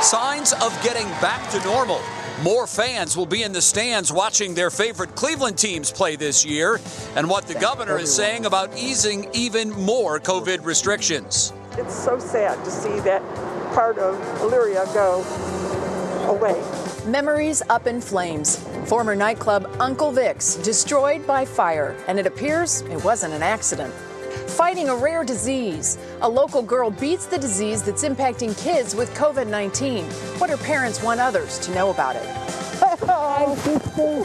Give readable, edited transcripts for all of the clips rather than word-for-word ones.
signs of getting back to normal. More fans will be in the stands watching their favorite Cleveland teams play this year, and what the governor is saying about easing even more COVID restrictions. It's so sad to see that part of Elyria go away. Memories up in flames. Former nightclub Uncle Vic's destroyed by fire, and it appears it wasn't an accident. Fighting a rare disease. A local girl beats the disease that's impacting kids with COVID-19. What her parents want others to know about it. Hi, sister.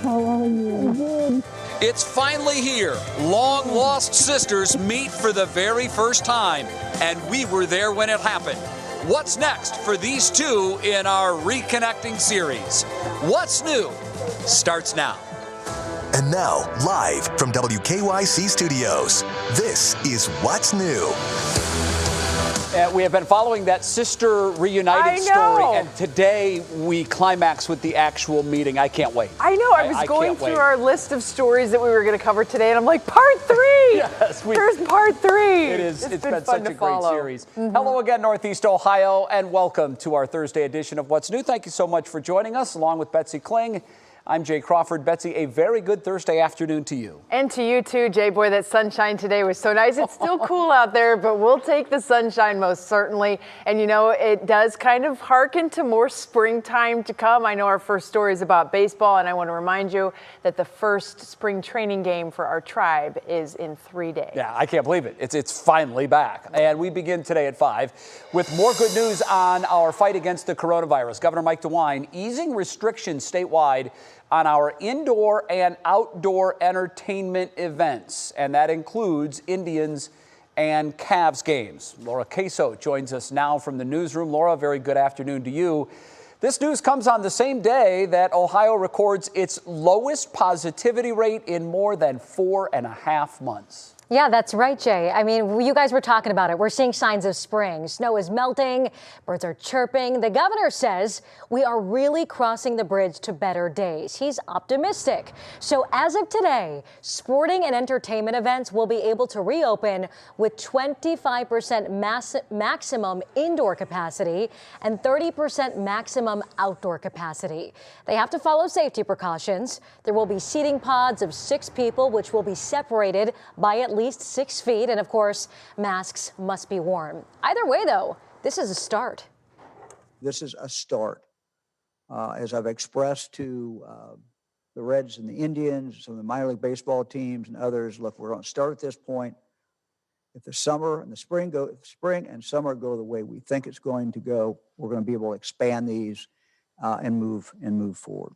How are you? It's finally here. Long lost sisters meet for the very first time, and we were there when it happened. What's next for these two in our Reconnecting series? What's New starts now. And now, live from WKYC Studios, this is What's New. We have been following that sister reunited story, and today we climax with the actual meeting. I can't wait. I know. I was going through our list of stories that we were going to cover today, and I'm like, part 3! Yes, there's part 3. It's been fun such a to follow. great series. Hello again, Northeast Ohio, and welcome to our Thursday edition of What's New. Thank you so much for joining us, along with Betsy Kling. I'm Jay Crawford. Betsy, a very good Thursday afternoon to you. And to you too, Jay. Boy, that sunshine today was so nice. It's still cool out there, but we'll take the sunshine most certainly. And you know, it does kind of hearken to more springtime to come. I know our first story is about baseball, and I want to remind you that the first spring training game for our tribe is in 3 days. Yeah, I can't believe it. It's finally back. And we begin today at 5 with more good news on our fight against the coronavirus. Governor Mike DeWine easing restrictions statewide on our indoor and outdoor entertainment events, and that includes Indians and Cavs games. Laura Queso joins us now from the newsroom. Laura, very good afternoon to you. This news comes on the same day that Ohio records its lowest positivity rate in more than 4.5 months. Yeah, that's right, Jay. I mean, you guys were talking about it. We're seeing signs of spring. Snow is melting. Birds are chirping. The governor says we are really crossing the bridge to better days. He's optimistic. So as of today, sporting and entertainment events will be able to reopen with 25% maximum indoor capacity and 30% maximum outdoor capacity. They have to follow safety precautions. There will be seating pods of 6 people, which will be separated by at least 6 feet, and of course, masks must be worn. Either way, though, this is a start. This is a start. As I've expressed to the Reds and the Indians, some of the minor league baseball teams and others, look, we're going to start at this point. If the summer and the spring and summer go the way we think it's going to go, we're going to be able to expand these and move forward.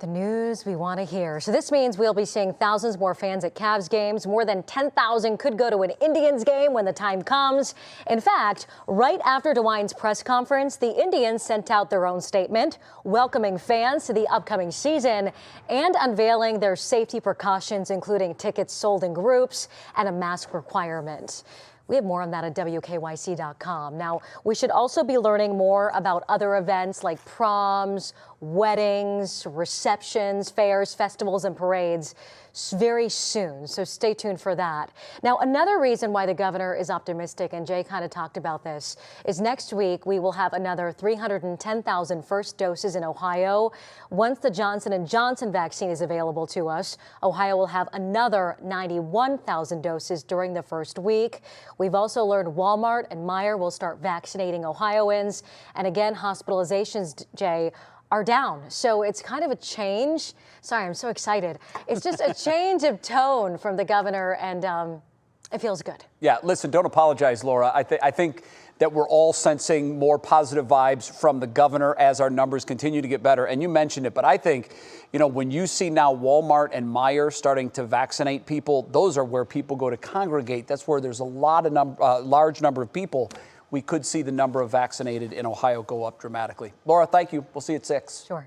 The news we want to hear. So this means we'll be seeing thousands more fans at Cavs games. More than 10,000 could go to an Indians game when the time comes. In fact, right after DeWine's press conference, the Indians sent out their own statement welcoming fans to the upcoming season and unveiling their safety precautions, including tickets sold in groups and a mask requirement. We have more on that at WKYC.com. Now, we should also be learning more about other events like proms, weddings, receptions, fairs, festivals, and parades very soon. So stay tuned for that. Now, another reason why the governor is optimistic, and Jay kind of talked about this, is next week we will have another 310,000 first doses in Ohio. Once the Johnson & Johnson vaccine is available to us, Ohio will have another 91,000 doses during the first week. We've also learned Walmart and Meijer will start vaccinating Ohioans. And again, hospitalizations, Jay, are down. So it's kind of a change. Sorry, I'm so excited. It's just a change of tone from the governor, and it feels good. Yeah, listen, don't apologize, Laura. I think that we're all sensing more positive vibes from the governor as our numbers continue to get better. And you mentioned it, but I think, you know, when you see now Walmart and Meijer starting to vaccinate people, those are where people go to congregate. That's where there's a large number of people. We could see the number of vaccinated in Ohio go up dramatically. Laura, thank you. We'll see you at 6. Sure.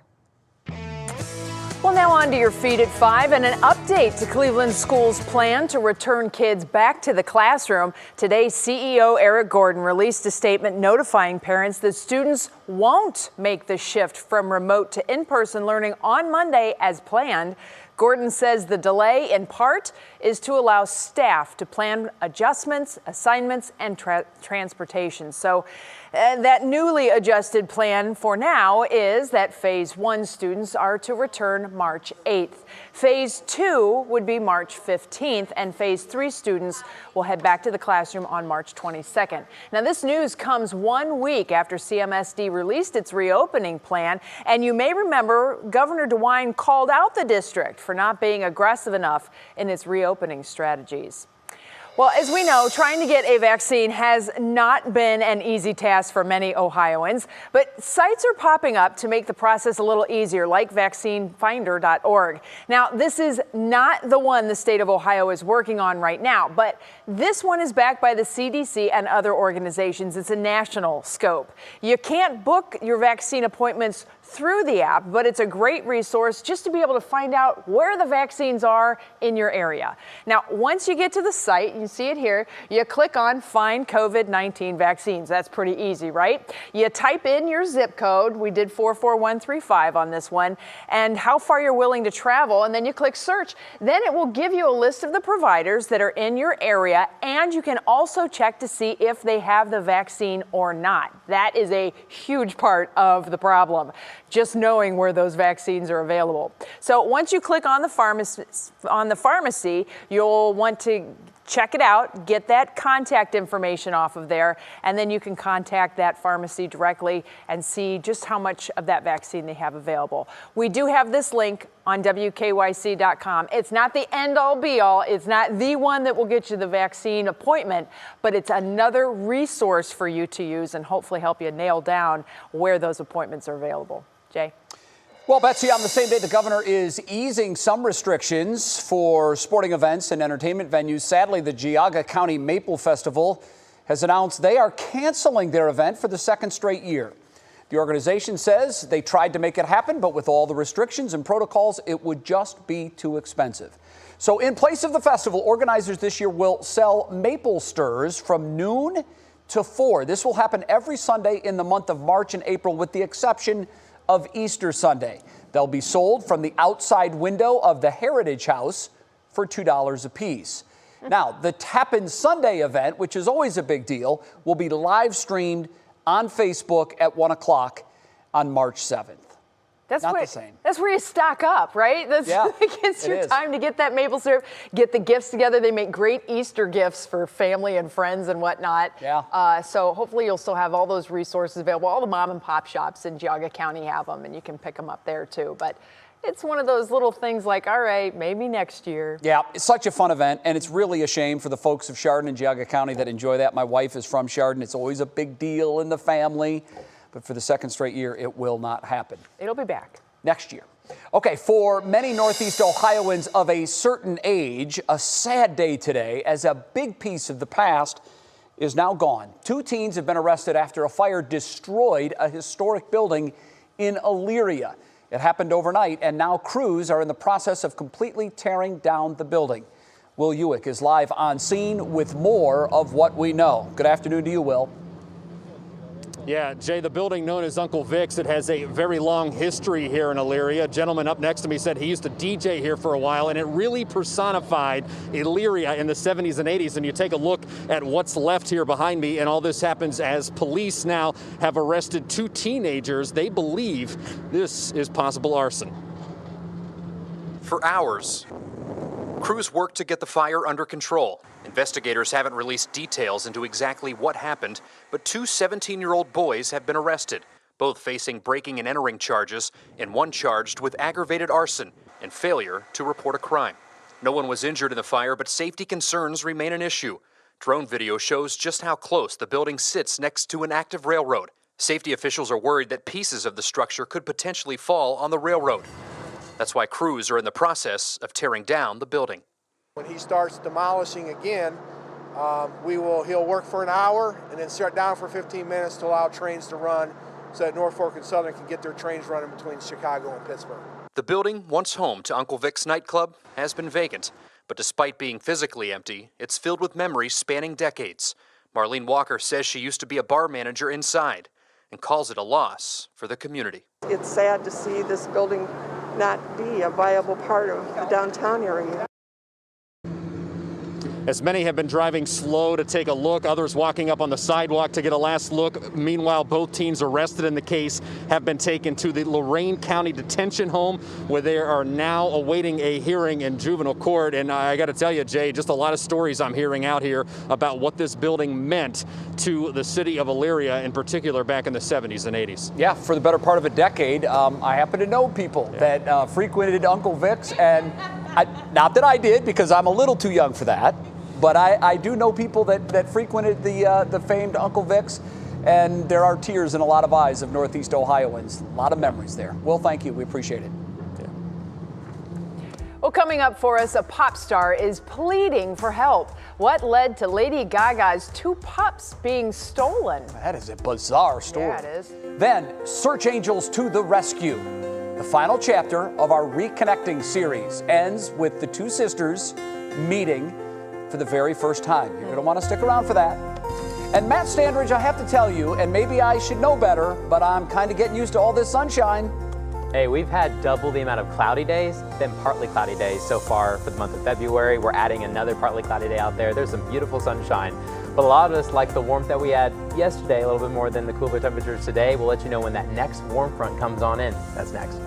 Well, now on to your feed at 5 and an update to Cleveland schools' plan to return kids back to the classroom. Today, CEO Eric Gordon released a statement notifying parents that students won't make the shift from remote to in-person learning on Monday as planned. Gordon says the delay, in part, is to allow staff to plan adjustments, assignments, and transportation. So that newly adjusted plan for now is that Phase 1 students are to return March 8th. Phase 2 would be March 15th, and Phase 3 students will head back to the classroom on March 22nd. Now, this news comes 1 week after CMSD released its reopening plan, and you may remember Governor DeWine called out the district for not being aggressive enough in its reopening strategies. Well, as we know, trying to get a vaccine has not been an easy task for many Ohioans, but sites are popping up to make the process a little easier, like vaccinefinder.org. Now, this is not the one the state of Ohio is working on right now, but this one is backed by the CDC and other organizations. It's a national scope. You can't book your vaccine appointments through the app, but it's a great resource just to be able to find out where the vaccines are in your area. Now, once you get to the site, you see it here, you click on Find COVID-19 Vaccines. That's pretty easy, right? You type in your zip code. We did 44135 on this one, and how far you're willing to travel, and then you click search. Then it will give you a list of the providers that are in your area, and you can also check to see if they have the vaccine or not. That is a huge part of the problem, just knowing where those vaccines are available. So once you click on the pharmacy, you'll want to check it out, get that contact information off of there, and then you can contact that pharmacy directly and see just how much of that vaccine they have available. We do have this link on WKYC.com. It's not the end-all be-all. It's not the one that will get you the vaccine appointment, but it's another resource for you to use and hopefully help you nail down where those appointments are available. Jay? Well, Betsy, on the same day, the governor is easing some restrictions for sporting events and entertainment venues. Sadly, the Geauga County Maple Festival has announced they are canceling their event for the second straight year. The organization says they tried to make it happen, but with all the restrictions and protocols, it would just be too expensive. So in place of the festival, organizers this year will sell maple stirs from noon to 4. This will happen every Sunday in the month of March and April, with the exception of Easter Sunday. They'll be sold from the outside window of the Heritage House for $2 a piece. Now, the Tappin' Sunday event, which is always a big deal, will be live streamed on Facebook at 1 o'clock on March 7th. That's not the same. That's where you stock up, right? That's it's your time to get that maple syrup, get the gifts together. They make great Easter gifts for family and friends and whatnot. Yeah. So hopefully you'll still have all those resources available. All the mom and pop shops in Geauga County have them, and you can pick them up there too. But it's one of those little things like, all right, maybe next year. Yeah, it's such a fun event, and it's really a shame for the folks of Chardon and Geauga County that enjoy that. My wife is from Chardon. It's always a big deal in the family. But for the second straight year, it will not happen. It'll be back next year. Okay, for many Northeast Ohioans of a certain age, a sad day today, as a big piece of the past is now gone. 2 teens have been arrested after a fire destroyed a historic building in Elyria. It happened overnight, and now crews are in the process of completely tearing down the building. Will Ewick is live on scene with more of what we know. Good afternoon to you, Will. Yeah, Jay, the building known as Uncle Vic's, it has a very long history here in Elyria. A gentleman up next to me said he used to DJ here for a while, and it really personified Elyria in the 70s and 80s. And you take a look at what's left here behind me, and all this happens as police now have arrested 2 teenagers. They believe this is possible arson. For hours, crews worked to get the fire under control. Investigators haven't released details into exactly what happened, but 2 17-year-old boys have been arrested, both facing breaking and entering charges, and one charged with aggravated arson and failure to report a crime. No one was injured in the fire, but safety concerns remain an issue. Drone video shows just how close the building sits next to an active railroad. Safety officials are worried that pieces of the structure could potentially fall on the railroad. That's why crews are in the process of tearing down the building. When he starts demolishing again, he'll work for an hour and then shut down for 15 minutes to allow trains to run so that Norfolk and Southern can get their trains running between Chicago and Pittsburgh. The building, once home to Uncle Vic's nightclub, has been vacant. But despite being physically empty, it's filled with memories spanning decades. Marlene Walker says she used to be a bar manager inside and calls it a loss for the community. It's sad to see this building not be a viable part of the downtown area. As many have been driving slow to take a look, others walking up on the sidewalk to get a last look. Meanwhile, both teens arrested in the case have been taken to the Lorain County Detention Home, where they are now awaiting a hearing in juvenile court. And I got to tell you, Jay, just a lot of stories I'm hearing out here about what this building meant to the city of Elyria, in particular back in the 70s and 80s. Yeah, for the better part of a decade, I happen to know people that frequented Uncle Vic's, and not that I did, because I'm a little too young for that. But I do know people that frequented the famed Uncle Vic's, and there are tears in a lot of eyes of Northeast Ohioans. A lot of memories there. Will, thank you. We appreciate it. Well, coming up for us, a pop star is pleading for help. What led to Lady Gaga's 2 pups being stolen? That is a bizarre story. Yeah, it is. Then, Search Angels to the Rescue. The final chapter of our Reconnecting series ends with the 2 sisters meeting for the very first time. You're going to want to stick around for that. And Matt Standridge, I have to tell you, and maybe I should know better, but I'm kind of getting used to all this sunshine. Hey, we've had double the amount of cloudy days than partly cloudy days so far for the month of February. We're adding another partly cloudy day out there. There's some beautiful sunshine, but a lot of us like the warmth that we had yesterday a little bit more than the cooler temperatures today. We'll let you know when that next warm front comes on in. That's next.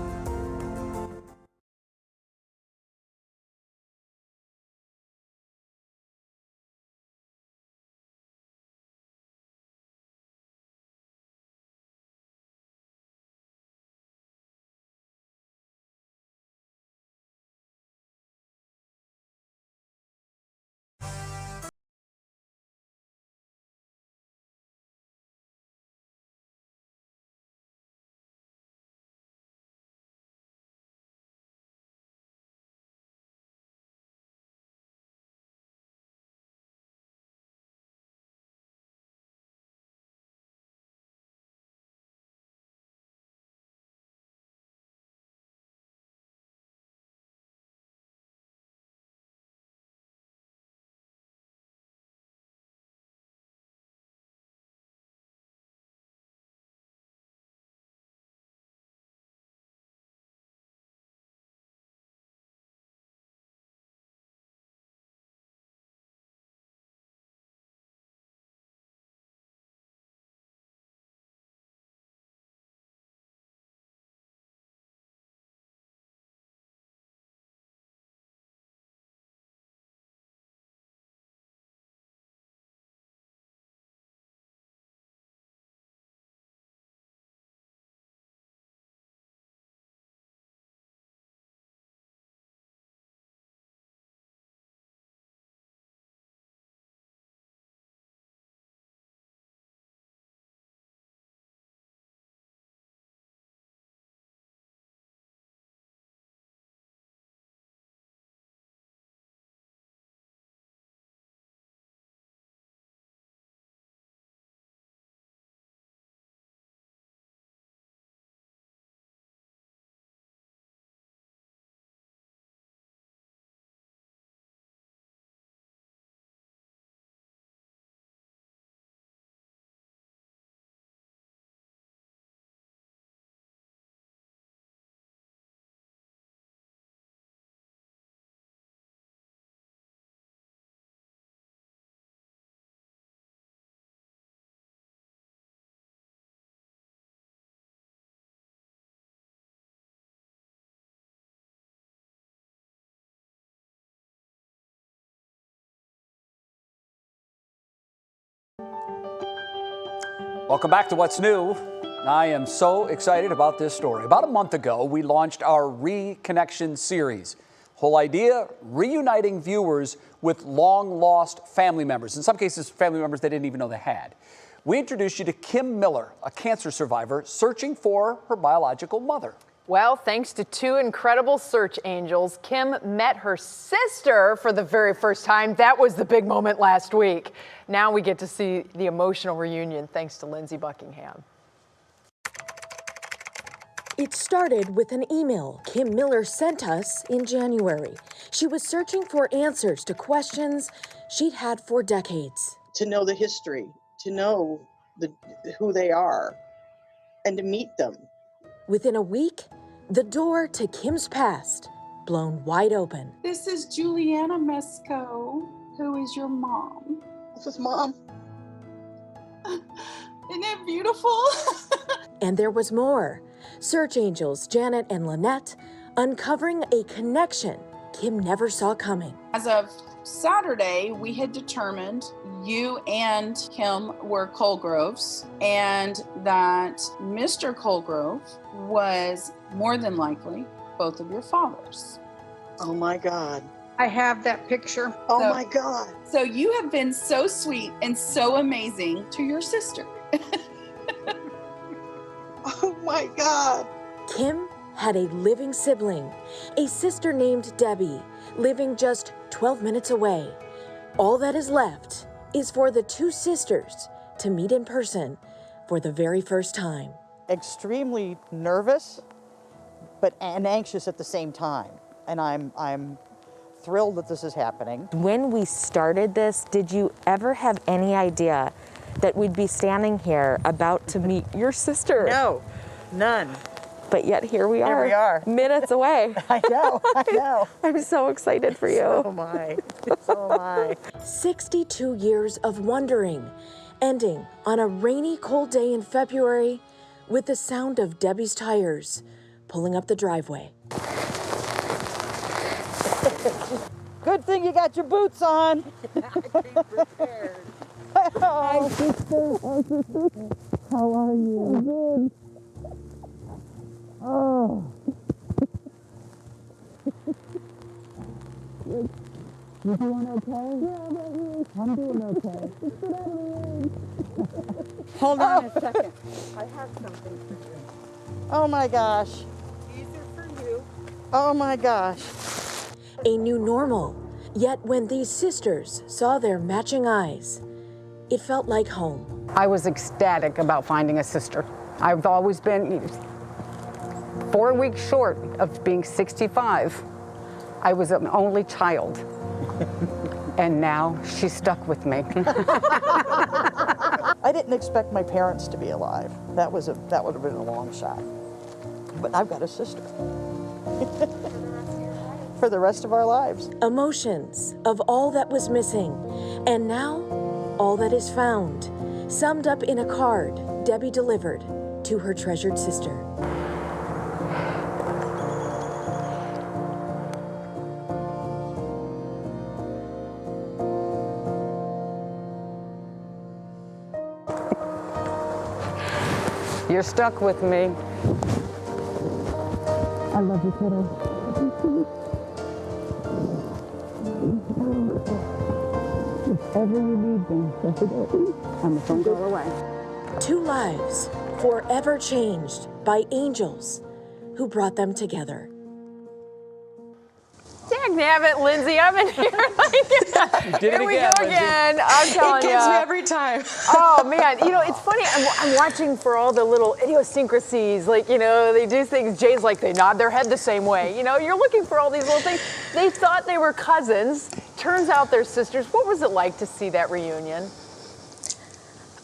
Welcome back to What's New. I am so excited about this story. About a month ago, we launched our Reconnection series. Whole idea, reuniting viewers with long-lost family members. In some cases, family members they didn't even know they had. We introduced you to Kim Miller, a cancer survivor searching for her biological mother. Well, thanks to 2 incredible search angels, Kim met her sister for the very first time. That was the big moment last week. Now we get to see the emotional reunion thanks to Lindsey Buckingham. It started with an email Kim Miller sent us in January. She was searching for answers to questions she'd had for decades. To know the history, to know who they are, and to meet them. Within a week, The door to Kim's past blown wide open. This is Juliana Mesco, who is your mom. This is Mom. Isn't it beautiful? And there was more. Search angels Janet and Lynette uncovering a connection Kim never saw coming. As of Saturday, we had determined you and Kim were Colgroves, and that Mr. Colgrove was more than likely both of your fathers. Oh my God. I have that picture. Oh my God. So you have been so sweet and so amazing to your sister. Oh my God. Kim had a living sibling, a sister named Debbie, living just 12 minutes away. All that is left is for the two sisters to meet in person for the very first time. Extremely nervous, and anxious at the same time. And I'm thrilled that this is happening. When we started this, did you ever have any idea that we'd be standing here about to meet your sister? No, none. But yet here we are. Here we are. Minutes away. I know. I'm so excited for you. So am I. So am I. 62 years of wondering, ending on a rainy, cold day in February with the sound of Debbie's tires pulling up the driveway. Good thing you got your boots on. I came prepared. Hi, sister. Oh, sister. How are you? Good. Oh. You doing okay? Yeah, I'm doing okay. Just get out of the way. Hold on a second. I have something for you. Oh my gosh. These are for you. Oh my gosh. A new normal. Yet when these sisters saw their matching eyes, it felt like home. I was ecstatic about finding a sister. I've always been 4 weeks short of being 65. I was an only child. And now she's stuck with me. I didn't expect my parents to be alive. That would have been a long shot. But I've got a sister. For the rest of our lives. Emotions of all that was missing, and now all that is found, summed up in a card Debbie delivered to her treasured sister. You're stuck with me. I love you, kiddo. If ever you need me, I'm a phone call away. Two lives forever changed by angels who brought them together. Dagnabbit, Lindsay, I'm in here like, Here we go again. I'm telling you. It gets me every time. Oh, man. You know, it's funny. I'm watching for all the little idiosyncrasies. Like, you know, they do things. Jay's like, they nod their head the same way. You know, you're looking for all these little things. They thought they were cousins. Turns out they're sisters. What was it like to see that reunion?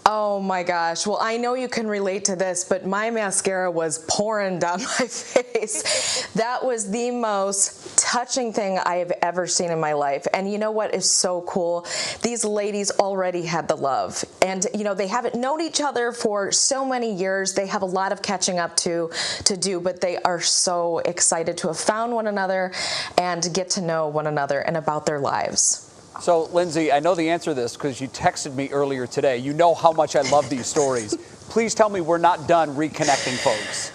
Oh my gosh. Well, I know you can relate to this, but my mascara was pouring down my face. That was the most touching thing I have ever seen in my life. And you know what is so cool? These ladies already had the love. And you know, they haven't known each other for so many years. They have a lot of catching up to do, but they are so excited to have found one another and get to know one another and about their lives. So, Lindsay, I know the answer to this because you texted me earlier today. You know how much I love these stories. Please tell me we're not done reconnecting folks.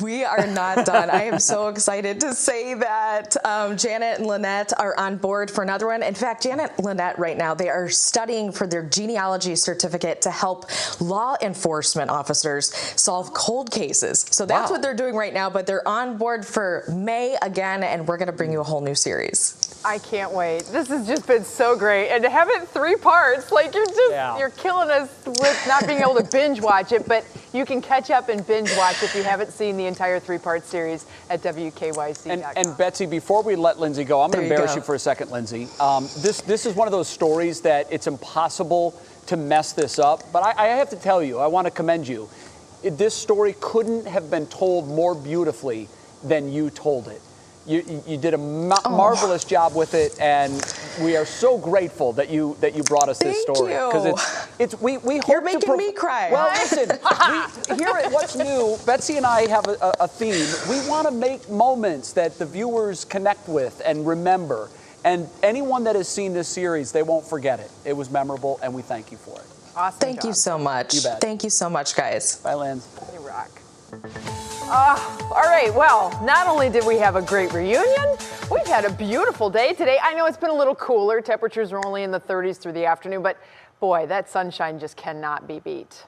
We are not done. I am so excited to say that Janet and Lynette are on board for another one. In fact, Janet and Lynette right now, they are studying for their genealogy certificate to help law enforcement officers solve cold cases. So that's what they're doing right now, but they're on board for May again, and we're going to bring you a whole new series. I can't wait. This has just been so great. And to have it 3 parts, like you're killing us with not being able to binge watch it, but you can catch up and binge watch if you haven't seen the entire 3-part series at WKYC.com. And Betsy, before we let Lindsay go, I'm going to embarrass you for a second, Lindsay. This is one of those stories that it's impossible to mess this up. But I have to tell you, I want to commend you. this story couldn't have been told more beautifully than you told it. You did a marvelous job with it, and we are so grateful that you brought us this story. Because we hope You're making me cry. Well, listen, here at What's New, Betsy and I have a theme. We want to make moments that the viewers connect with and remember. And anyone that has seen this series, they won't forget it. It was memorable, and we thank you for it. Awesome. Thank you so much. You bet. Thank you so much, guys. Bye, Lance. You rock. All right, well, not only did we have a great reunion, we've had a beautiful day today. I know it's been a little cooler. Temperatures are only in the 30s through the afternoon, but boy, that sunshine just cannot be beat.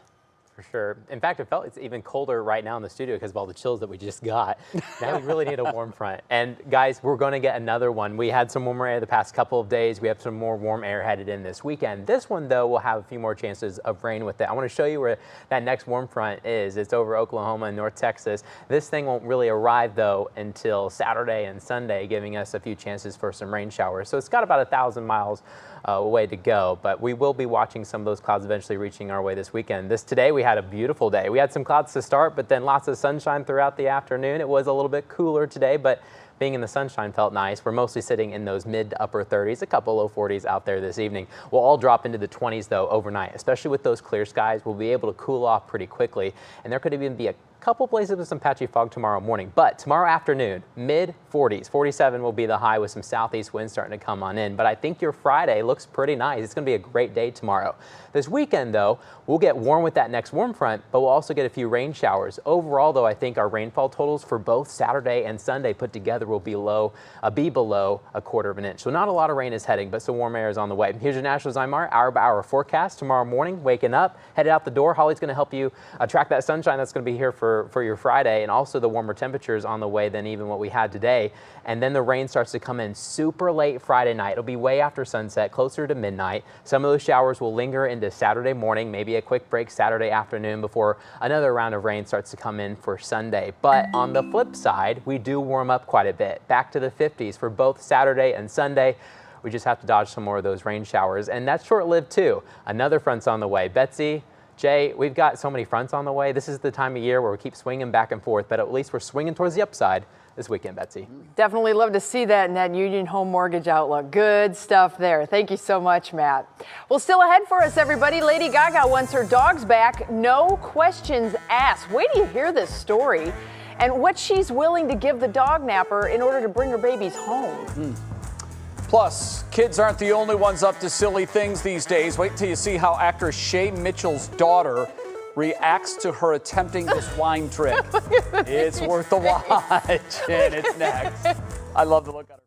For sure. In fact, it's even colder right now in the studio because of all the chills that we just got. Now we really need a warm front. And guys, we're going to get another one. We had some warmer air the past couple of days. We have some more warm air headed in this weekend. This one, though, will have a few more chances of rain with it. I want to show you where that next warm front is. It's over Oklahoma and North Texas. This thing won't really arrive, though, until Saturday and Sunday, giving us a few chances for some rain showers. So it's got about 1,000 miles way to go, but we will be watching some of those clouds eventually reaching our way this weekend. Today we had a beautiful day. We had some clouds to start, but then lots of sunshine throughout the afternoon. It was a little bit cooler today, but being in the sunshine felt nice. We're mostly sitting in those mid to upper 30s, a couple low 40s out there this evening. We'll all drop into the 20s though overnight, especially with those clear skies. We'll be able to cool off pretty quickly, and there could even be a couple places with some patchy fog tomorrow morning. But tomorrow afternoon, mid 40s, 47 will be the high with some southeast winds starting to come on in. But I think your Friday looks pretty nice. It's going to be a great day tomorrow. This weekend, though, we'll get warm with that next warm front, but we'll also get a few rain showers. Overall, though, I think our rainfall totals for both Saturday and Sunday put together will be below a 1/4 of an inch. So not a lot of rain is heading, but some warm air is on the way. Here's your National Zymar hour-by-hour forecast. Tomorrow morning, waking up, headed out the door. Holly's going to help you track that sunshine that's going to be here for your Friday, and also the warmer temperatures on the way than even what we had today. And then the rain starts to come in super late Friday night. It'll be way after sunset, closer to midnight. Some of those showers will linger into Saturday morning, maybe a quick break Saturday afternoon before another round of rain starts to come in for Sunday. But on the flip side, we do warm up quite a bit, back to the 50s for both Saturday and Sunday. We just have to dodge some more of those rain showers, and that's short-lived too. Another front's on the way. Betsy, Jay, we've got so many fronts on the way. This is the time of year where we keep swinging back and forth, but at least we're swinging towards the upside this weekend, Betsy. Definitely love to see that in that Union Home Mortgage Outlook. Good stuff there. Thank you so much, Matt. Well, still ahead for us, everybody. Lady Gaga wants her dogs back. No questions asked. Wait till you hear this story and what she's willing to give the dog napper in order to bring her babies home. Plus, kids aren't the only ones up to silly things these days. Wait till you see how actor Shay Mitchell's daughter reacts to her attempting this wine trick. It's worth the watch, and it's next. I love the look on her face.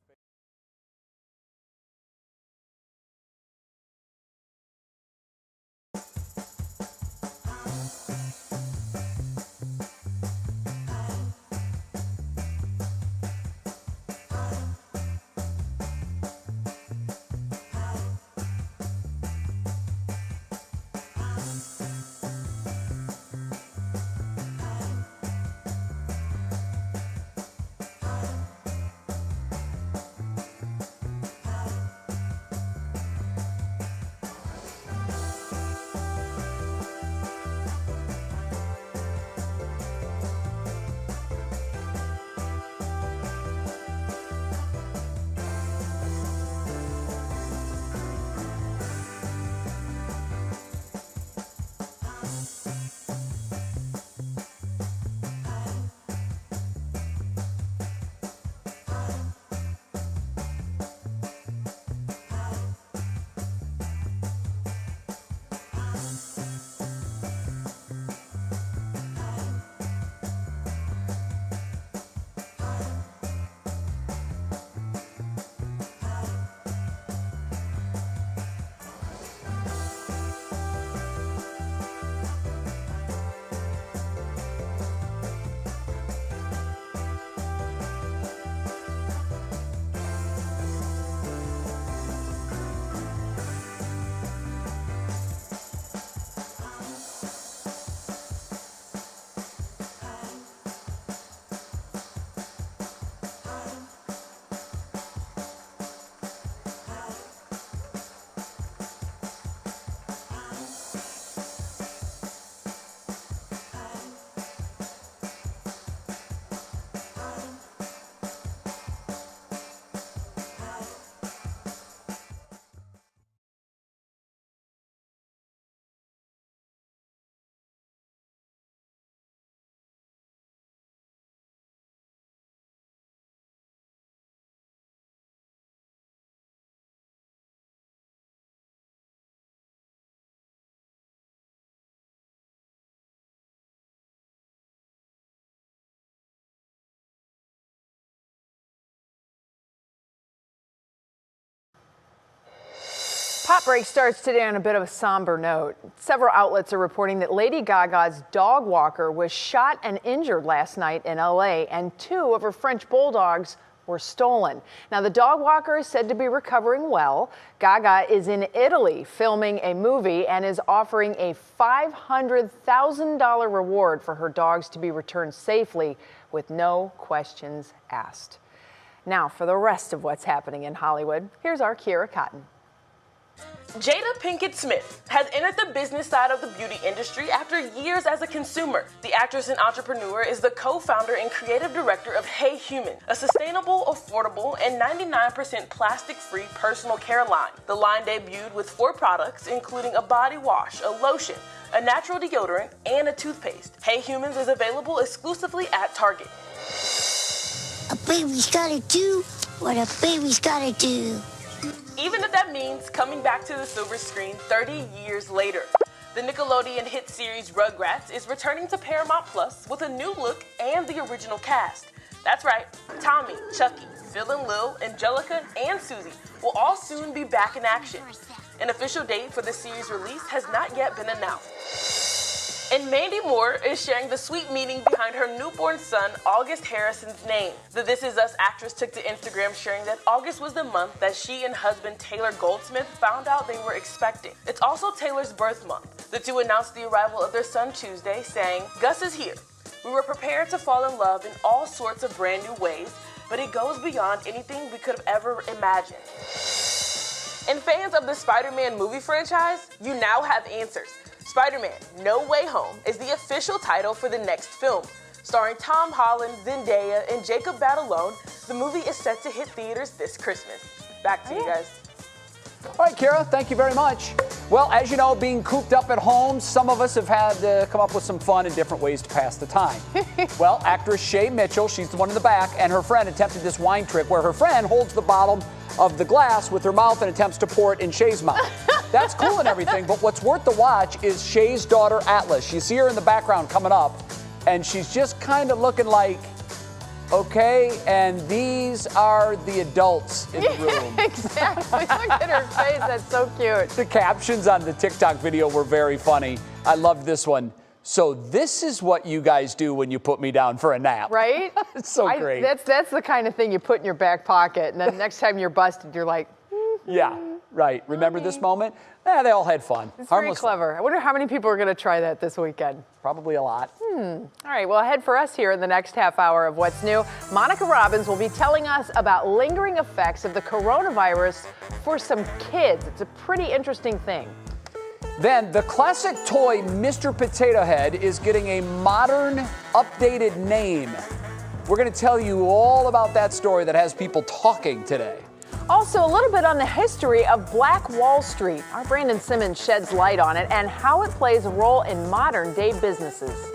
Hot Break starts today on a bit of a somber note. Several outlets are reporting that Lady Gaga's dog walker was shot and injured last night in LA, and 2 of her French bulldogs were stolen. Now, the dog walker is said to be recovering well. Gaga is in Italy filming a movie and is offering a $500,000 reward for her dogs to be returned safely with no questions asked. Now, for the rest of what's happening in Hollywood, here's our Kira Cotton. Jada Pinkett Smith has entered the business side of the beauty industry after years as a consumer. The actress and entrepreneur is the co-founder and creative director of Hey Human, a sustainable, affordable, and 99% plastic-free personal care line. The line debuted with 4 products, including a body wash, a lotion, a natural deodorant, and a toothpaste. Hey Humans is available exclusively at Target. A baby's gotta do what a baby's gotta do. Even if that means coming back to the silver screen 30 years later. The Nickelodeon hit series Rugrats is returning to Paramount Plus with a new look and the original cast. That's right, Tommy, Chucky, Phil and Lil, Angelica, and Susie will all soon be back in action. An official date for the series release has not yet been announced. And Mandy Moore is sharing the sweet meaning behind her newborn son, August Harrison's name. The This Is Us actress took to Instagram sharing that August was the month that she and husband Taylor Goldsmith found out they were expecting. It's also Taylor's birth month. The two announced the arrival of their son Tuesday, saying, "Gus is here. We were prepared to fall in love in all sorts of brand new ways, but it goes beyond anything we could have ever imagined." And fans of the Spider-Man movie franchise, you now have answers. Spider-Man: No Way Home is the official title for the next film. Starring Tom Holland, Zendaya, and Jacob Batalon, the movie is set to hit theaters this Christmas. Back to you guys. All right, Kara, thank you very much. Well, as you know, being cooped up at home, some of us have had to come up with some fun and different ways to pass the time. Well, actress Shay Mitchell, she's the one in the back, and her friend attempted this wine trick where her friend holds the bottom of the glass with her mouth and attempts to pour it in Shay's mouth. That's cool and everything, but what's worth the watch is Shay's daughter, Atlas. You see her in the background coming up, and she's just kind of looking like, okay, and these are the adults in the room. Exactly. Look at her face. That's so cute. The captions on the TikTok video were very funny. I loved this one. So this is what you guys do when you put me down for a nap. Right? It's so great. That's the kind of thing you put in your back pocket, and then next time you're busted, you're like, yeah, right. Remember this moment? They all had fun. It's very clever. I wonder how many people are going to try that this weekend. Probably a lot. All right, well, ahead for us here in the next half hour of What's New, Monica Robbins will be telling us about lingering effects of the coronavirus for some kids. It's a pretty interesting thing. Then the classic toy Mr. Potato Head is getting a modern, updated name. We're going to tell you all about that story that has people talking today. Also, a little bit on the history of Black Wall Street. Our Brandon Simmons sheds light on it and how it plays a role in modern day businesses.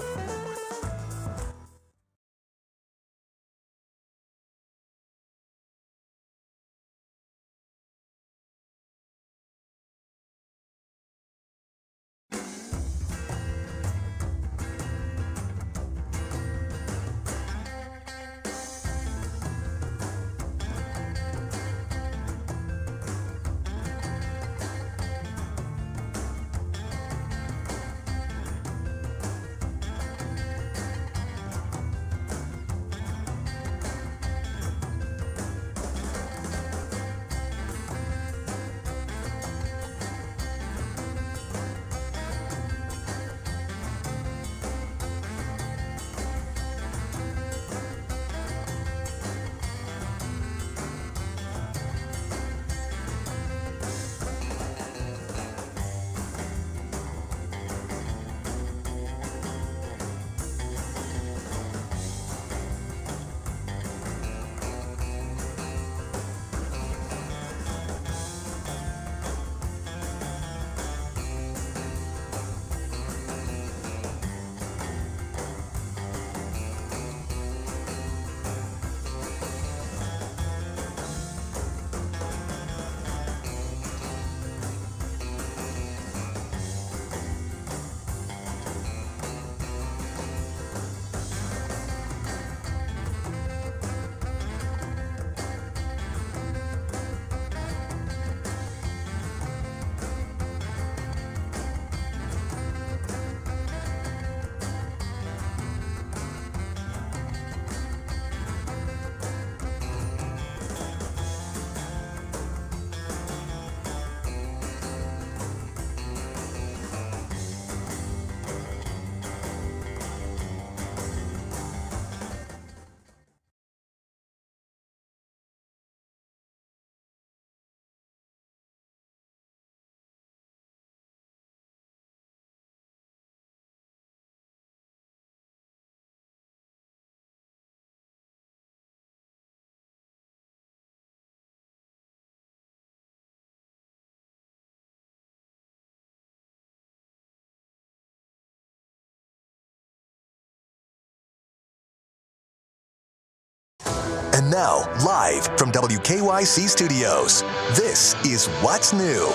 And now, live from WKYC Studios, this is What's New.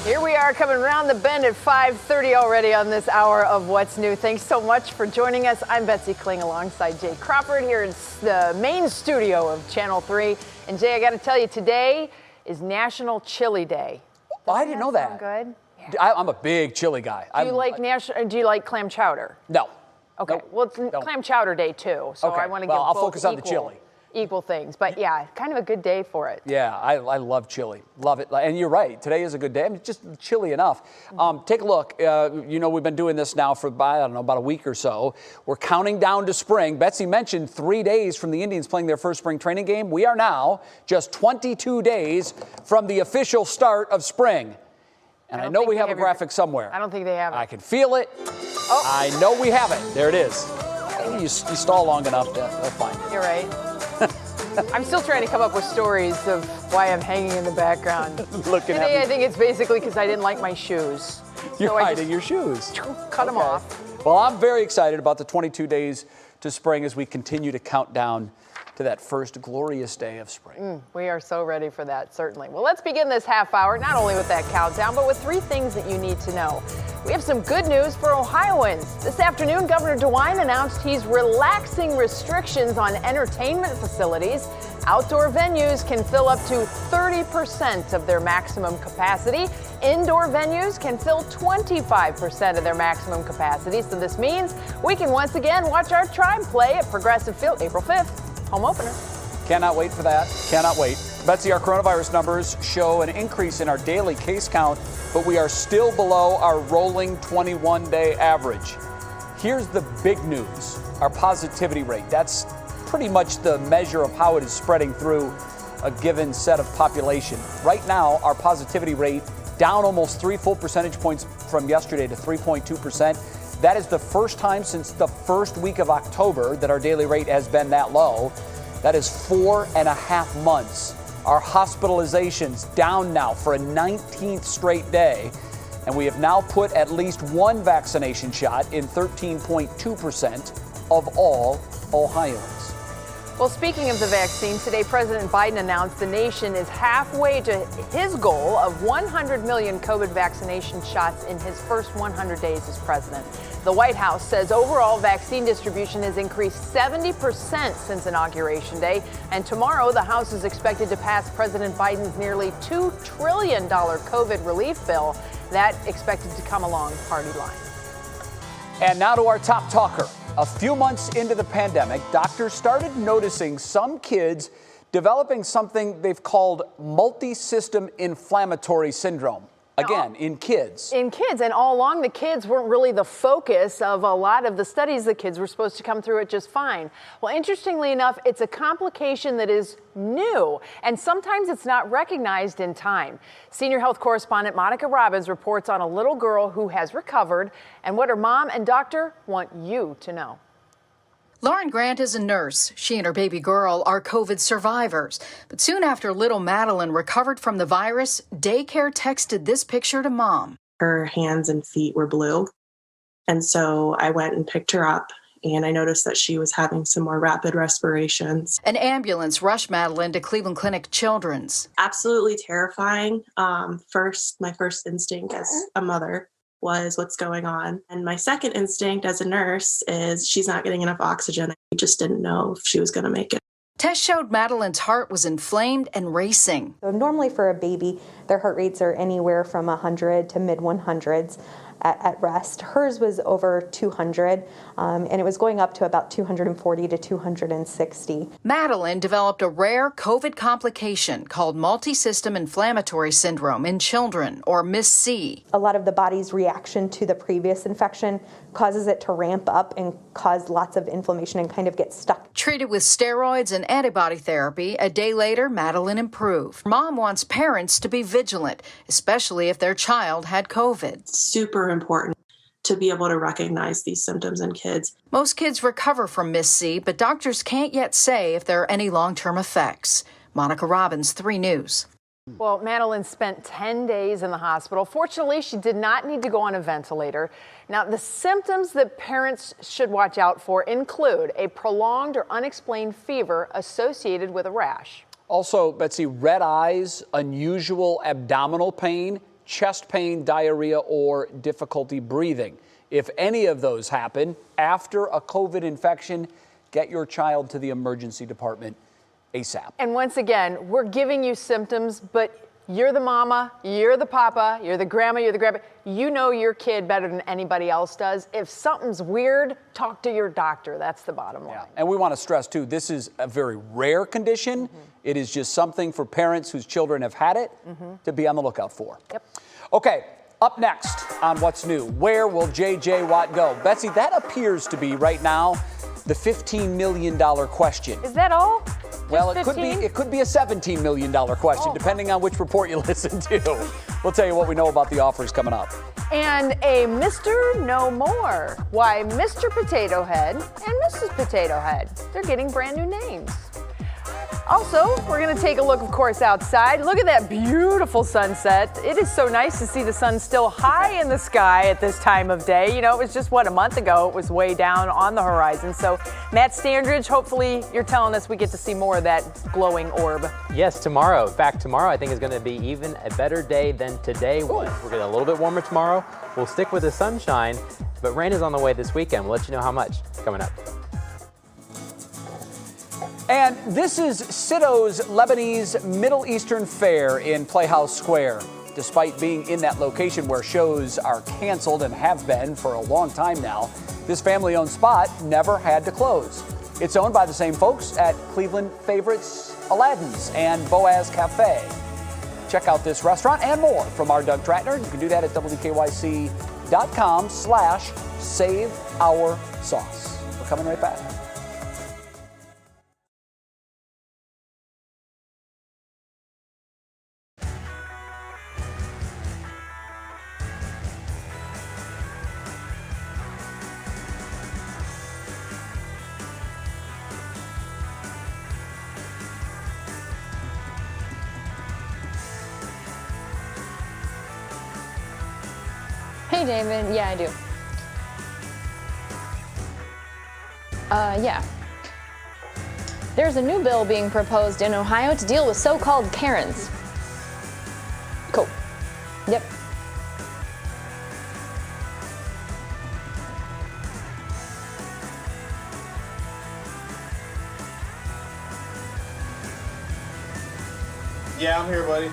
Here we are coming around the bend at 5:30 already on this hour of What's New. Thanks so much for joining us. I'm Betsy Kling alongside Jay Crawford here in the main studio of Channel 3. And Jay, I got to tell you, today is National Chili Day. Oh, I didn't know that. Good. I'm a big chili guy. Do you like clam chowder? No. Okay. Well, it's clam chowder day too, so Okay. I want to Well, give I'll both focus on the chili. equal things. But yeah, kind of a good day for it. Yeah, I love chili. Love it. And you're right. Today is a good day. I mean, just chilly enough. Take a look. We've been doing this now for, about a week or so. We're counting down to spring. Betsy mentioned 3 days from the Indians playing their first spring training game. We are now just 22 days from the official start of spring. And I know we have a graphic somewhere. I don't think they have it. I can feel it. Oh. I know we have it. There it is. You stall long enough, they'll find it. You're right. I'm still trying to come up with stories of why I'm hanging in the background. Looking Today, at me. I think it's basically because I didn't like my shoes. You're So I hiding just your shoes. Cut them off. Well, I'm very excited about the 22 days to spring as we continue to count down to that first glorious day of spring. We are so ready for that, certainly. Well, let's begin this half hour, not only with that countdown, but with 3 things that you need to know. We have some good news for Ohioans. This afternoon, Governor DeWine announced he's relaxing restrictions on entertainment facilities. Outdoor venues can fill up to 30% of their maximum capacity. Indoor venues can fill 25% of their maximum capacity. So this means we can once again watch our Tribe play at Progressive Field April 5th. Home opener. Cannot wait for that. Cannot wait. Betsy, our coronavirus numbers show an increase in our daily case count, but we are still below our rolling 21-day average. Here's the big news, our positivity rate. That's pretty much the measure of how it is spreading through a given set of population. Right now, our positivity rate down almost 3 full percentage points from yesterday to 3.2%. That is the first time since the first week of October that our daily rate has been that low. That is 4.5 months. Our hospitalizations down now for a 19th straight day. And we have now put at least one vaccination shot in 13.2% of all Ohioans. Well, speaking of the vaccine, today President Biden announced the nation is halfway to his goal of 100 million COVID vaccination shots in his first 100 days as president. The White House says overall vaccine distribution has increased 70% since Inauguration Day. And tomorrow, the House is expected to pass President Biden's nearly $2 trillion COVID relief bill. That expected to come along party line. And now to our top talker. A few months into the pandemic, doctors started noticing some kids developing something they've called multi-system inflammatory syndrome. Again, in kids. In kids, and all along the kids weren't really the focus of a lot of the studies. The kids were supposed to come through it just fine. Well, interestingly enough, it's a complication that is new, and sometimes it's not recognized in time. Senior health correspondent Monica Robbins reports on a little girl who has recovered and what her mom and doctor want you to know. Lauren Grant is a nurse. She and her baby girl are COVID survivors. But soon after little Madeline recovered from the virus, daycare texted this picture to mom. Her hands and feet were blue. And so I went and picked her up, and I noticed that she was having some more rapid respirations. An ambulance rushed Madeline to Cleveland Clinic Children's. Absolutely terrifying. My first instinct as a mother was what's going on. And my second instinct as a nurse is she's not getting enough oxygen. I just didn't know if she was going to make it. Tests showed Madeline's heart was inflamed and racing. So normally for a baby, their heart rates are anywhere from 100 to mid 100s at rest. Hers was over 200, and it was going up to about 240 to 260. Madeline developed a rare COVID complication called multisystem inflammatory syndrome in children, or MIS-C. A lot of the body's reaction to the previous infection causes it to ramp up and cause lots of inflammation and kind of get stuck. Treated with steroids and antibody therapy, a day later, Madeline improved. Mom wants parents to be vigilant, especially if their child had COVID. Super important to be able to recognize these symptoms in kids. Most kids recover from MIS-C, but doctors can't yet say if there are any long-term effects. Monica Robbins, 3 News. Well, Madeline spent 10 days in the hospital. Fortunately, she did not need to go on a ventilator. Now, the symptoms that parents should watch out for include a prolonged or unexplained fever associated with a rash. Also, Betsy, red eyes, unusual abdominal pain, chest pain, diarrhea, or difficulty breathing. If any of those happen after a COVID infection, get your child to the emergency department ASAP. And once again, we're giving you symptoms, but you're the mama, you're the papa, you're the grandma, you're the grandpa. You know your kid better than anybody else does. If something's weird, talk to your doctor. That's the bottom line. And we want to stress, too, this is a very rare condition. It is just something for parents whose children have had it to be on the lookout for. Yep. Okay, up next on What's New, where will J.J. Watt go? Betsy, that appears to be right now the $15 million question. Is that all? Well, it could be a $17 million question, depending on which report you listen to. We'll tell you what we know about the offers coming up. And a Mr. No More. Why Mr. Potato Head and Mrs. Potato Head, they're getting brand new names. Also, we're going to take a look, of course, outside. Look at that beautiful sunset. It is so nice to see the sun still high in the sky at this time of day. You know, it was just, a month ago, it was way down on the horizon. So, Matt Standridge, hopefully you're telling us we get to see more of that glowing orb. Yes, tomorrow. In fact, tomorrow I think is going to be even a better day than today was. We're getting a little bit warmer tomorrow. We'll stick with the sunshine, but rain is on the way this weekend. We'll let you know how much coming up. And this is Sitto's Lebanese Middle Eastern Fair in Playhouse Square. Despite being in that location where shows are canceled and have been for a long time now, this family-owned spot never had to close. It's owned by the same folks at Cleveland favorites Aladdin's and Boaz Cafe. Check out this restaurant and more from our Doug Tratner. You can do that at WKYC.com/SaveOurSauce. We're coming right back. Hey, David. Yeah, I do. Yeah. There's a new bill being proposed in Ohio to deal with so-called Karens. Cool. Yep. Yeah, I'm here, buddy.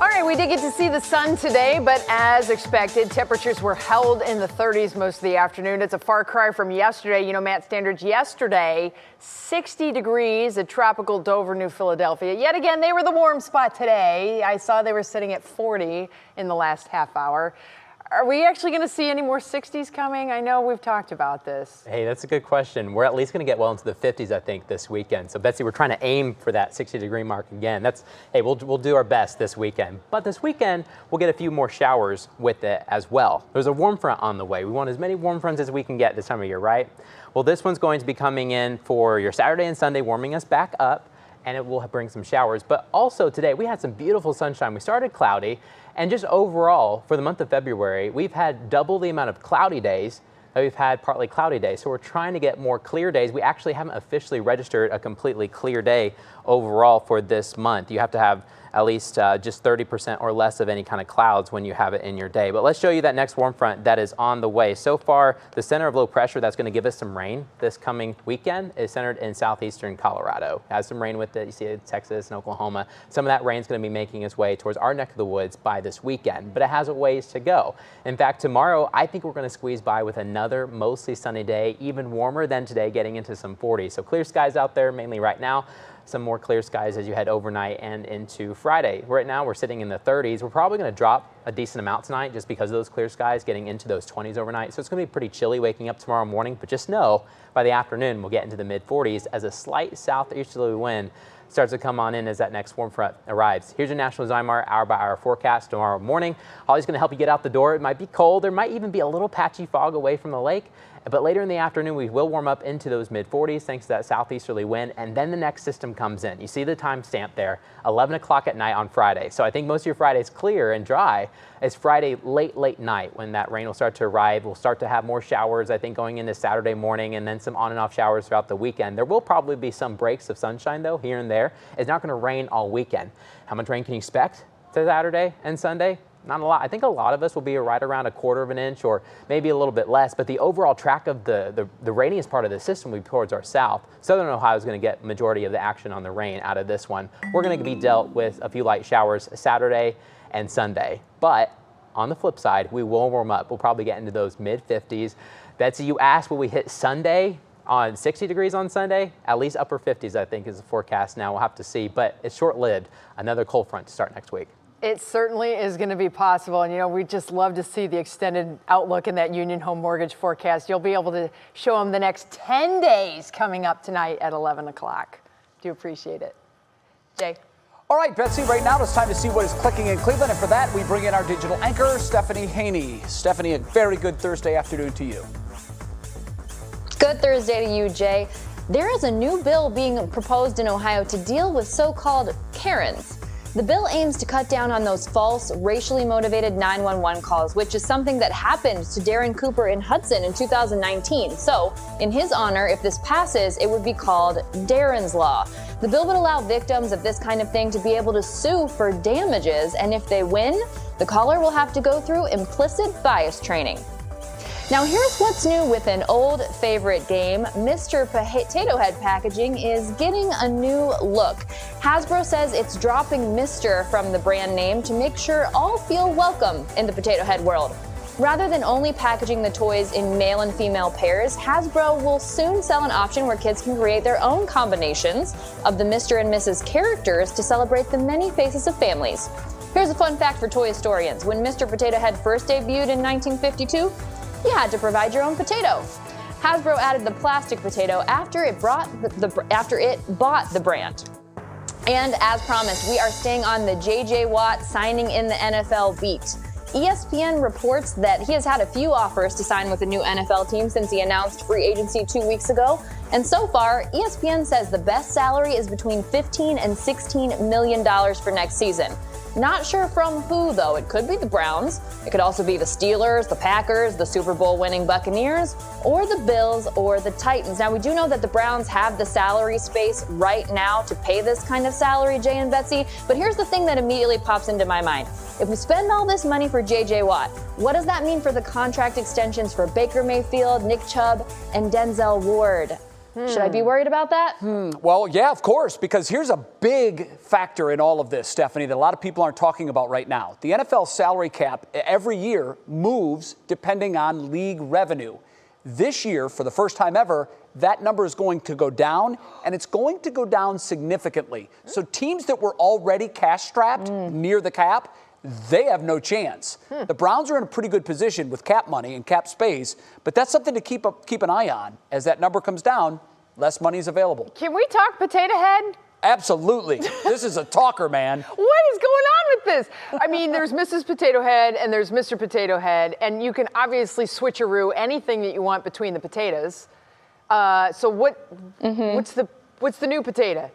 All right, we did get to see the sun today, but as expected, temperatures were held in the 30s most of the afternoon. It's a far cry from yesterday. You know, Matt Standards yesterday, 60 degrees at tropical Dover, New Philadelphia. Yet again, they were the warm spot today. I saw they were sitting at 40 in the last half hour. Are we actually going to see any more 60s coming? I know we've talked about this. Hey, that's a good question. We're at least going to get well into the 50s, I think, this weekend. So, Betsy, we're trying to aim for that 60-degree mark again. Hey, we'll do our best this weekend. But this weekend, we'll get a few more showers with it as well. There's a warm front on the way. We want as many warm fronts as we can get this time of year, right? Well, this one's going to be coming in for your Saturday and Sunday, warming us back up, and it will bring some showers. But also today, we had some beautiful sunshine. We started cloudy. And just overall, for the month of February, we've had double the amount of cloudy days that we've had partly cloudy days. So we're trying to get more clear days. We actually haven't officially registered a completely clear day overall for this month. You have to have at least just 30% or less of any kind of clouds when you have it in your day. But let's show you that next warm front that is on the way. So far, the center of low pressure that's going to give us some rain this coming weekend is centered in southeastern Colorado. It has some rain with it. You see it in Texas and Oklahoma. Some of that rain is going to be making its way towards our neck of the woods by this weekend, but it has a ways to go. In fact, tomorrow, I think we're going to squeeze by with another mostly sunny day, even warmer than today, getting into some 40s. So clear skies out there, mainly right now. Some more clear skies as you head overnight and into Friday. Right now we're sitting in the 30s. We're probably going to drop a decent amount tonight just because of those clear skies, getting into those 20s overnight. So it's going to be pretty chilly waking up tomorrow morning, but just know by the afternoon we'll get into the mid 40s as a slight southeasterly wind starts to come on in as that next warm front arrives. Here's your National Zymar hour-by-hour forecast tomorrow morning. Holly's going to help you get out the door. It might be cold. There might even be a little patchy fog away from the lake. But later in the afternoon, we will warm up into those mid-40s thanks to that southeasterly wind, and then the next system comes in. You see the time stamp there, 11 o'clock at night on Friday. So I think most of your Friday's clear and dry. It's Friday late night when that rain will start to arrive. We'll start to have more showers, I think, going into Saturday morning, and then some on and off showers throughout the weekend. There will probably be some breaks of sunshine, though, here and there. It's not going to rain all weekend. How much rain can you expect to Saturday and Sunday? Not a lot. I think a lot of us will be right around 1/4 of an inch or maybe a little bit less, but the overall track of the rainiest part of the system will be towards our south. Southern Ohio is going to get majority of the action on the rain out of this one. We're going to be dealt with a few light showers Saturday and Sunday, but on the flip side, we will warm up. We'll probably get into those mid-50s. Betsy, you asked, will we hit Sunday on 60 degrees on Sunday? At least upper 50s, I think, is the forecast now. We'll have to see, but it's short-lived. Another cold front to start next week. It certainly is going to be possible. And, you know, we just love to see the extended outlook in that Union Home Mortgage forecast. You'll be able to show them the next 10 days coming up tonight at 11 o'clock. Do appreciate it. Jay. All right, Betsy, right now it's time to see what is clicking in Cleveland. And for that, we bring in our digital anchor, Stephanie Haney. Stephanie, a very good Thursday afternoon to you. Good Thursday to you, Jay. There is a new bill being proposed in Ohio to deal with so-called Karens. The bill aims to cut down on those false, racially motivated 911 calls, which is something that happened to Darren Cooper in Hudson in 2019. So, in his honor, if this passes, it would be called Darren's Law. The bill would allow victims of this kind of thing to be able to sue for damages, and if they win, the caller will have to go through implicit bias training. Now here's what's new with an old favorite game. Mr. Potato Head packaging is getting a new look. Hasbro says it's dropping Mr. from the brand name to make sure all feel welcome in the Potato Head world. Rather than only packaging the toys in male and female pairs, Hasbro will soon sell an option where kids can create their own combinations of the Mr. and Mrs. characters to celebrate the many faces of families. Here's a fun fact for toy historians. When Mr. Potato Head first debuted in 1952, you had to provide your own potato. Hasbro added the plastic potato after it bought the brand. And as promised, we are staying on the J.J. Watt signing in the NFL beat. ESPN reports that he has had a few offers to sign with a new NFL team since he announced free agency 2 weeks ago. And so far, ESPN says the best salary is between $15 and $16 million for next season. Not sure from who, though. It could be the Browns. It could also be the Steelers, the Packers, the Super Bowl winning Buccaneers, or the Bills or the Titans. Now, we do know that the Browns have the salary space right now to pay this kind of salary, Jay and Betsy. But here's the thing that immediately pops into my mind. If we spend all this money for J.J. Watt, what does that mean for the contract extensions for Baker Mayfield, Nick Chubb, and Denzel Ward? Should I be worried about that? Well, yeah, of course, because here's a big factor in all of this, Stephanie, that a lot of people aren't talking about right now. The NFL salary cap every year moves depending on league revenue. This year, for the first time ever, that number is going to go down, and it's going to go down significantly. So teams that were already cash-strapped near the cap, they have no chance. The Browns are in a pretty good position with cap money and cap space, but that's something to keep an eye on. As that number comes down, less money is available. Can we talk Potato Head? Absolutely. This is a talker, man. What is going on with this? I mean, there's Mrs. Potato Head and there's Mr. Potato Head, and you can obviously switcheroo anything that you want between the potatoes. So what's the new potato?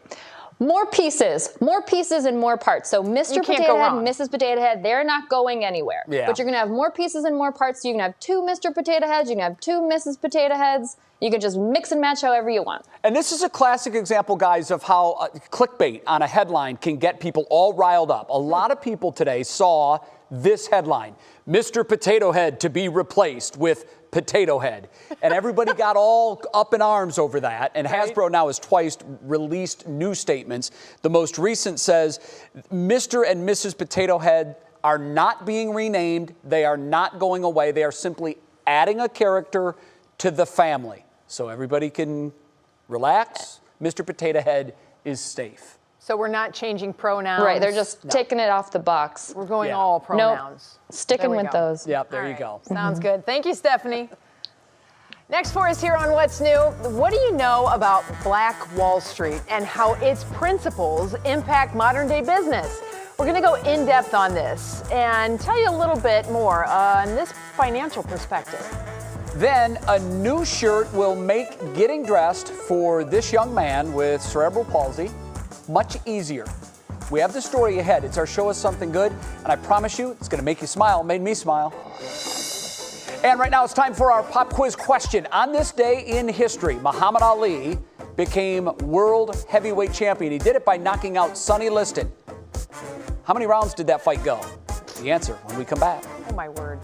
More pieces and more parts. So Mr. Potato Head and Mrs. Potato Head, they're not going anywhere. Yeah. But you're going to have more pieces and more parts. So you can have 2 Mr. Potato Heads, you can have 2 Mrs. Potato Heads. You can just mix and match however you want. And this is a classic example, guys, of how clickbait on a headline can get people all riled up. A lot of people today saw this headline, Mr. Potato Head to be replaced with Potato Head. And everybody got all up in arms over that. And Hasbro now has twice released new statements. The most recent says Mr. and Mrs. Potato Head are not being renamed. They are not going away. They are simply adding a character to the family. So everybody can relax. Mr. Potato Head is safe. So we're not changing pronouns. Right, they're just taking it off the box. We're going all pronouns. Nope. Sticking with those. Yep, there you go. Sounds good. Thank you, Stephanie. Next for us here on What's New, what do you know about Black Wall Street and how its principles impact modern day business? We're going to go in depth on this and tell you a little bit more on this financial perspective. Then a new shirt will make getting dressed for this young man with cerebral palsy much easier. We have the story ahead. It's our Show Us Something Good, and I promise you, it's going to make you smile. It made me smile. And right now, it's time for our pop quiz question. On this day in history, Muhammad Ali became world heavyweight champion. He did it by knocking out Sonny Liston. How many rounds did that fight go? The answer when we come back. Oh, my word.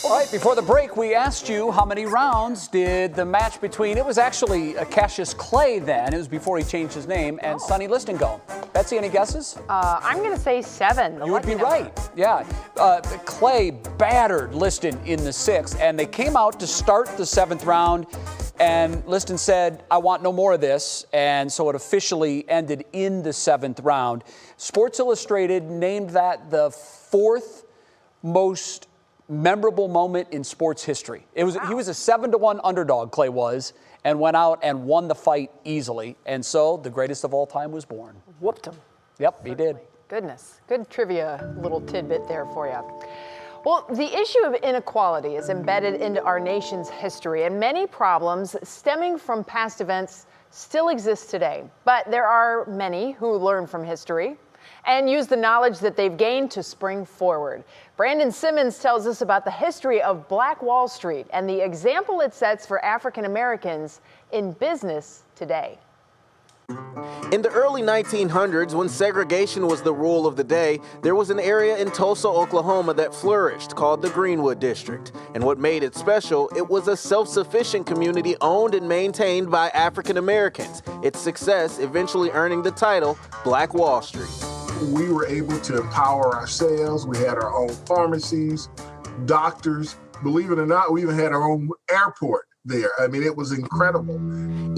All right, before the break, we asked you how many rounds did the match between, it was actually Cassius Clay then, it was before he changed his name, and Sonny Liston go. Betsy, any guesses? I'm going to say 7. You would be right, yeah. Clay battered Liston in the 6th, and they came out to start the 7th round, and Liston said, I want no more of this, and so it officially ended in the 7th round. Sports Illustrated named that the 4th most memorable moment in sports history. He was a 7-1 underdog, Clay was, and went out and won the fight easily. And so the greatest of all time was born. Whooped him. Yep, he did. Goodness. Good trivia little tidbit there for you. Well, the issue of inequality is embedded into our nation's history, and many problems stemming from past events still exist today. But there are many who learn from history and use the knowledge that they've gained to spring forward. Brandon Simmons tells us about the history of Black Wall Street and the example it sets for African Americans in business today. In the early 1900s, when segregation was the rule of the day, there was an area in Tulsa, Oklahoma that flourished called the Greenwood District. And what made it special, it was a self-sufficient community owned and maintained by African Americans. Its success eventually earning the title Black Wall Street. We were able to empower ourselves. We had our own pharmacies, doctors. Believe it or not, we even had our own airport there. I mean, it was incredible.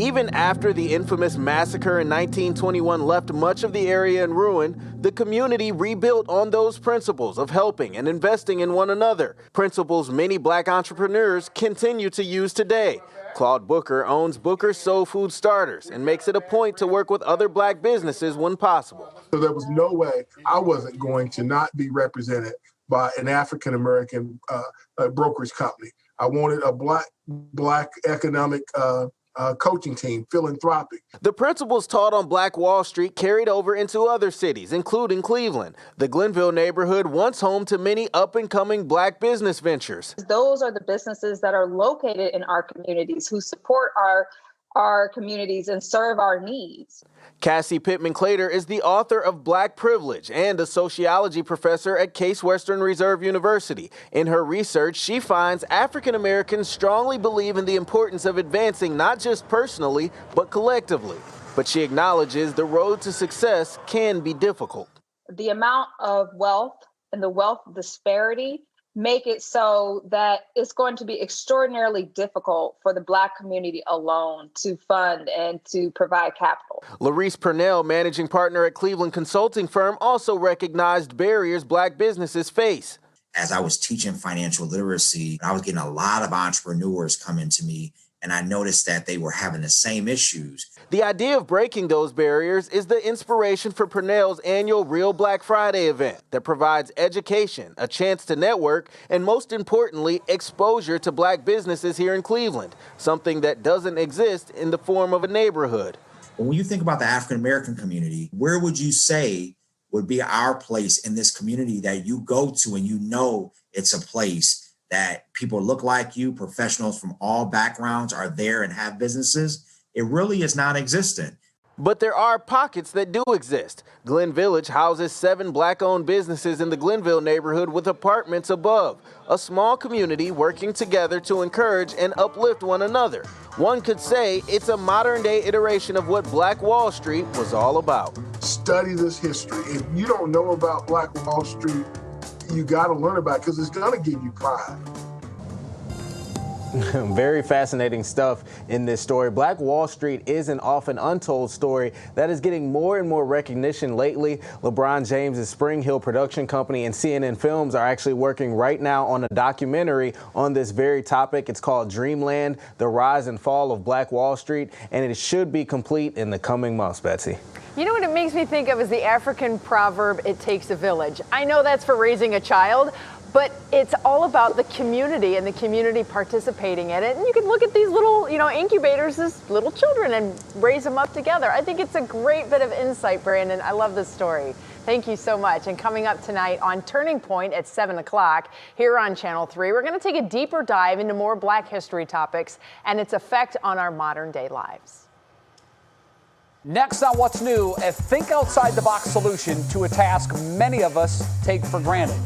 Even after the infamous massacre in 1921 left much of the area in ruin, the community rebuilt on those principles of helping and investing in one another, principles many Black entrepreneurs continue to use today. Claude Booker owns Booker's Soul Food Starters and makes it a point to work with other Black businesses when possible. So there was no way I wasn't going to not be represented by an African-American brokerage company. I wanted a black economic coaching team, philanthropic. The principles taught on Black Wall Street carried over into other cities, including Cleveland. The Glenville neighborhood once home to many up-and-coming Black business ventures. Those are the businesses that are located in our communities who support our communities and serve our needs. Cassie Pittman-Clater is the author of Black Privilege and a sociology professor at Case Western Reserve University. In her research, she finds African Americans strongly believe in the importance of advancing not just personally, but collectively. But she acknowledges the road to success can be difficult. The amount of wealth and the wealth disparity make it so that it's going to be extraordinarily difficult for the Black community alone to fund and to provide capital. Larice Purnell, managing partner at Cleveland consulting firm, also recognized barriers Black businesses face. As I was teaching financial literacy, I was getting a lot of entrepreneurs coming to me, and I noticed that they were having the same issues. The idea of breaking those barriers is the inspiration for Purnell's annual Real Black Friday event that provides education, a chance to network, and most importantly, exposure to Black businesses here in Cleveland, something that doesn't exist in the form of a neighborhood. When you think about the African American community, where would you say would be our place in this community that you go to and you know it's a place that people look like you, professionals from all backgrounds are there and have businesses? It really is non-existent. But there are pockets that do exist. Glen Village houses 7 Black-owned businesses in the Glenville neighborhood with apartments above. A small community working together to encourage and uplift one another. One could say it's a modern-day iteration of what Black Wall Street was all about. Study this history. If you don't know about Black Wall Street, you got to learn about it because it's going to give you pride. Very fascinating stuff in this story. Black Wall Street is an often untold story that is getting more and more recognition lately. LeBron James' Spring Hill production company and CNN Films are actually working right now on a documentary on this very topic. It's called Dreamland, The Rise and Fall of Black Wall Street, and it should be complete in the coming months, Betsy. You know what it makes me think of is the African proverb, it takes a village. I know that's for raising a child, but it's all about the community and the community participating in it. And you can look at these little, incubators as little children and raise them up together. I think it's a great bit of insight, Brandon. I love this story. Thank you so much. And coming up tonight on Turning Point at 7 o'clock here on Channel 3, we're going to take a deeper dive into more Black history topics and its effect on our modern day lives. Next on What's New, a think outside the box solution to a task many of us take for granted.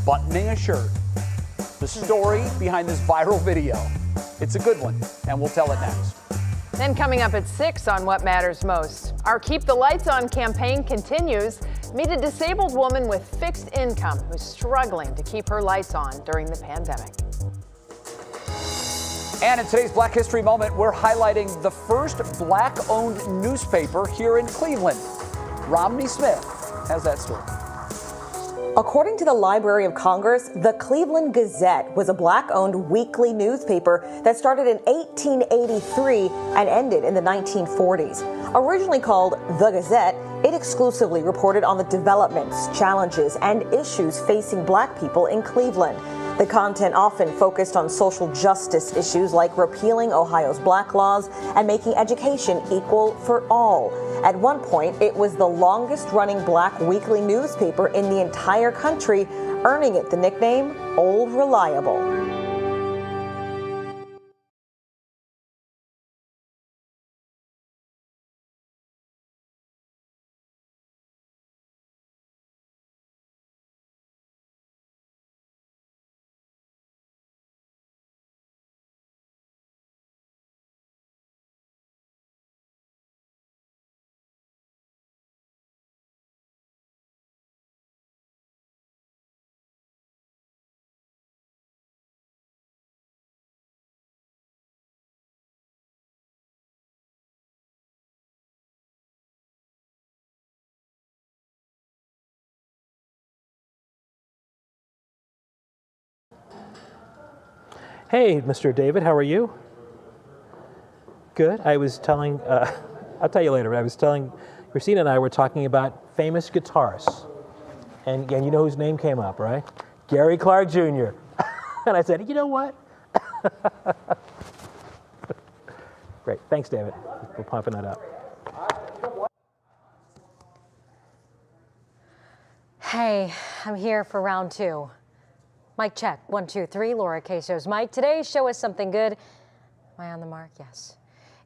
buttoning a shirt. The story behind this viral video. It's a good one, and we'll tell it next. Then coming up at 6 on What Matters Most, our Keep the Lights On campaign continues. Meet a disabled woman with fixed income who's struggling to keep her lights on during the pandemic. And in today's Black History Moment, we're highlighting the first Black-owned newspaper here in Cleveland. Romney Smith has that story. According to the Library of Congress, the Cleveland Gazette was a Black-owned weekly newspaper that started in 1883 and ended in the 1940s. Originally called The Gazette, it exclusively reported on the developments, challenges, and issues facing Black people in Cleveland. The content often focused on social justice issues like repealing Ohio's black laws and making education equal for all. At one point, it was the longest-running Black weekly newspaper in the entire country, earning it the nickname Old Reliable. Hey, Mr. David, how are you? Good. I was telling, I'll tell you later, but I was telling Christina and I were talking about famous guitarists. And you know whose name came up, right? Gary Clark Jr. And I said, you know what? Great. Thanks, David, for pumping that up. Hey, I'm here for round 2. Mic check, 1, 2, 3. Laura K. shows Mike. Today's show is something good. Am I on the mark? Yes.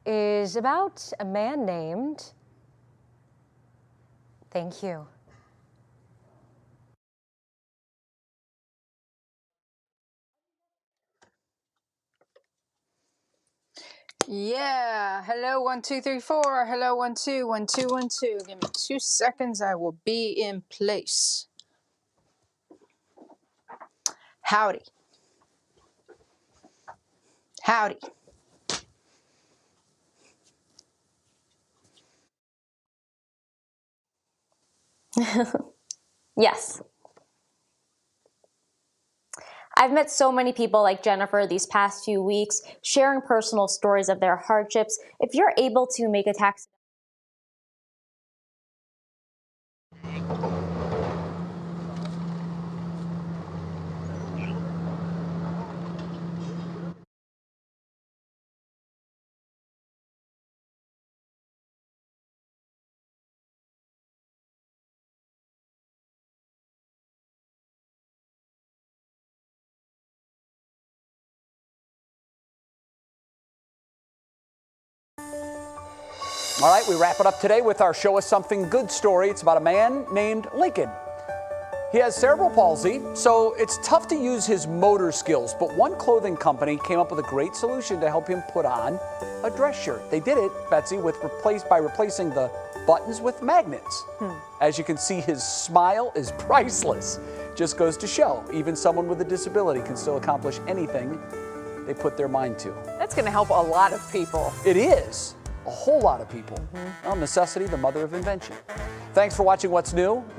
Is about a man named... Thank you. Yeah, hello 1 2 3 4. Hello 1 2 1 2 1 2. Give me 2 seconds. I will be in place. Howdy. Howdy. Yes. I've met so many people like Jennifer these past few weeks, sharing personal stories of their hardships. If you're able to make a tax All right, we wrap it up today with our Show Us Something Good story. It's about a man named Lincoln. He has cerebral palsy, so it's tough to use his motor skills, but one clothing company came up with a great solution to help him put on a dress shirt. They did it, Betsy, by replacing the buttons with magnets. As you can see, his smile is priceless. Just goes to show, even someone with a disability can still accomplish anything they put their mind to. That's going to help a lot of people. It is. A whole lot of people. Well, necessity, the mother of invention. Thanks for watching What's New.